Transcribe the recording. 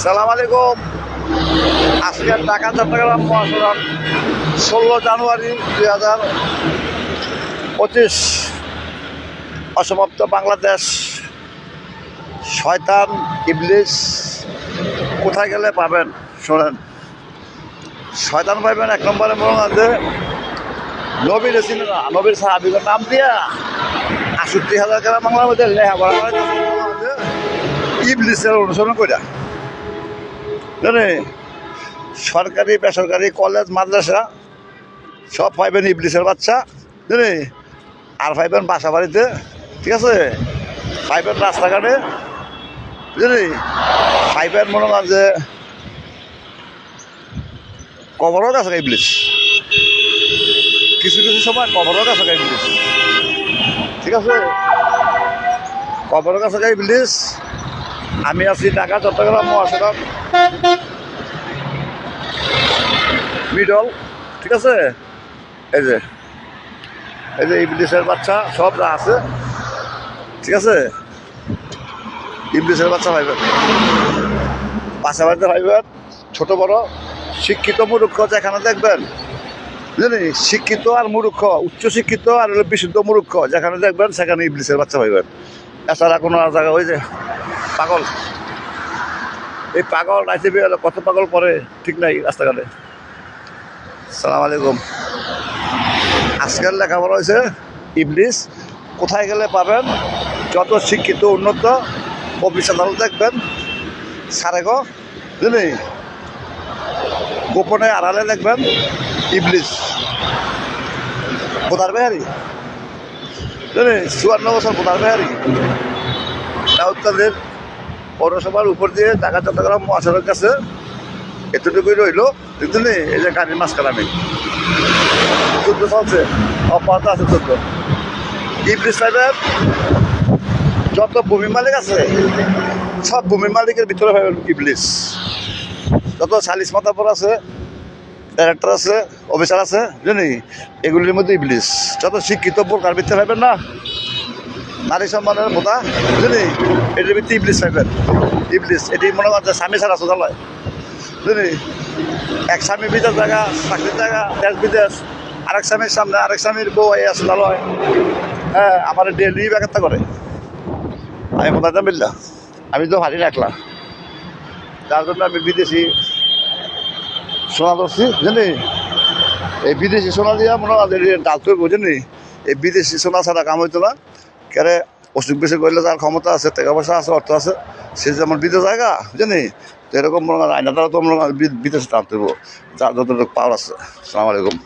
সালাম আলাইকুম। আজকে ঢাকা চট্টগ্রাম মহাসড়ক 16 জানুয়ারি 2025। অসমাপ্ত বাংলাদেশ, শয়তান ইবলিস কোথায় গেলে পাবেন শোনেন। শয়তান পাইবেন এক নম্বরে মনে আছে নবীর চিনে না, নবীর সাহাবীদের নাম দিয়া 68,000 গ্রাম বাংলার মধ্যে লেখাপড়া করে ইবলিসের অনুসরণ করিয়া জানে। সরকারি বেসরকারি কলেজ মাদ্রাসা সব পাইবেন ইবলিসের বাচ্চা জানে। আর পাইবেন বাসা বাড়িতে, ঠিক আছে, পাইবেন রাস্তাঘাটে বুঝলি, পাইবেন মনে করেন যে কবরের কাছে ইবলিস, কিছু কিছু সময় কবরের কাছে ইবলিস, ঠিক আছে, কবরের কাছে ইবলিস। আমি আছি ঢাকা চট্টগ্রাম মহাসড়ক মিডল, ঠিক আছে। এই যে ইবলিসের বাচ্চা সবরা আছে, ঠিক আছে। ইবলিসের বাচ্চা পাইবেন বাসা বাড়িতে, পাইবেন ছোট বড়, শিক্ষিত মূর্খ যেখানে দেখবেন বুঝলি, শিক্ষিত আর মূর্খ, উচ্চ শিক্ষিত আর বিশুদ্ধ মূর্খ যেখানে দেখবেন সেখানে ইবলিসের বাচ্চা পাইবেন। এছাড়া কোনো জায়গা ওই যে পাগল, এই পাগল রাইতে বের কত পাগল পরে ঠিক নাই রাস্তাঘাটে। সালাম আলাইকুম। আজকের লেখাপড়া হয়েছে ইবলিস কোথায় গেলে পাবেন। যত শিক্ষিত উন্নত অফিস আদালত দেখবেন সারে গো বুঝলি, গোপনে আড়ালে দেখবেন ইবলিস। বোধার বেহারি বুঝলি, 54 বছর বোধার বেহারি উত্তরের পৌরসভার উপর দিয়ে ঢাকা চট্টগ্রাম মহাসড়ক কাছে এতটুকুই রইল, বুঝলি। এই যে গাড়ির মাঝখানে আমি যুদ্ধ চলছে, অপাহত আছে যুদ্ধ। ইবলিস সাহেবের যত ভূমি মালিক আছে সব ভূমি মালিকের ভিতরে পাবেন ইবলিস। যত সালিস মাতাবর আছে, ডাইরেক্টর আছে, অফিসার আছে বুঝলি, এগুলির মধ্যে ইবলিস। যত শিক্ষিত বোরকার ভিতরে পাইবেন না, নারী সম্মানের মোতা বুঝলি, এটির ভিত্তি ইবলিস পাইবেন। ইবলিস এটি মনে করছে স্বামী ছাড়া সোজালয় বুঝলি। এক স্বামী বিদেশ জায়গা, চাকরির জায়গা, দেশ বিদেশ, আরেক স্বামীর সামনে আরেক স্বামীর বউ এই সোজালয়। হ্যাঁ, আমার ডেলি ব্যাঘাতটা করে। আমি মোতাজা মিল্লা, আমি তো হারিয়ে রাখলাম, যার জন্য আমি বিদেশি সোনা ধরছি বুঝলি। এই বিদেশি সোনা দিয়া মনে হয় ডাল তৈরি বুঝলি। এই বিদেশি সোনা ছাড়া কাম হইতো না। কেরে অসুখ বিসুখ করলে যার ক্ষমতা আছে, টাকা পয়সা আছে, অর্থ আছে, সে যেমন বিদেশ জায়গা বুঝলি, তো এরকম মনে হয় আইনা দ্বারা তো মনে হয় বিদেশে টানতে যার যতটুকু পাওয়ার আছে। আসসালামু আলাইকুম।